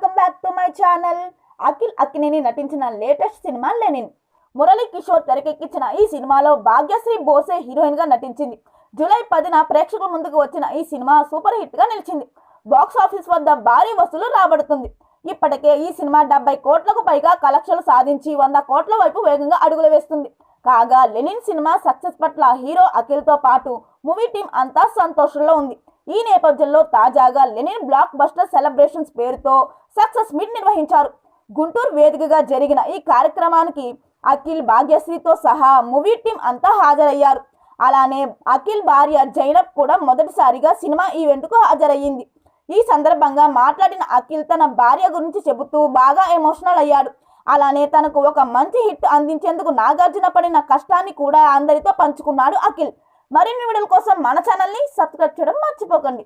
Welcome back to my channel. Akhil Akkineni నటించిన latest cinema Lenin. Murali Kishore తెరకెక్కించిన ఈ సినిమాలో భాగ్యశ్రీ బోసే హీరోయిన్ గా నటించింది. జూలై 10న ప్రేక్షకుల ముందుకు వచ్చిన ఈ సినిమా సూపర్ హిట్ గా నిలిచింది. బాక్స్ ఆఫీస్ వద్ద భారీ వసూలు రాబడుతుంది. ఇప్పటికే ఈ సినిమా 70 కోట్లకు పైగా కలెక్షన్లు సాధించి 100 కోట్ల వైపు వేగంగా అడుగులు వేస్తుంది. కాగా లెనిన్ సినిమా సక్సెస్ పట్ల హీరో అఖిల్ తో పాటు మూవీ టీం అంతా సంతోషంలో ఉంది. ఈ నేపథ్యంలో తాజాగా లెనిన్ బ్లాక్ బస్టర్ సెలబ్రేషన్స్ పేరుతో సక్సెస్ మీట్ నిర్వహించారు. గుంటూరు వేదికగా జరిగిన ఈ కార్యక్రమానికి అఖిల్, భాగ్యశ్రీతో సహా మూవీ టీం అంతా హాజరయ్యారు. అలానే అఖిల్ భార్య జైనబ్ కూడా మొదటిసారిగా సినిమా ఈవెంట్కు హాజరయ్యింది. ఈ సందర్భంగా మాట్లాడిన అఖిల్ తన భార్య గురించి చెబుతూ బాగా ఎమోషనల్ అయ్యాడు. అలానే తనకు ఒక మంచి హిట్ అందించేందుకు నాగార్జున పడిన కష్టాన్ని కూడా అందరితో పంచుకున్నాడు అఖిల్. మరిన్ని వీడియోల కోసం మన ఛానల్ని సబ్స్క్రైబ్ చేయడం మర్చిపోకండి.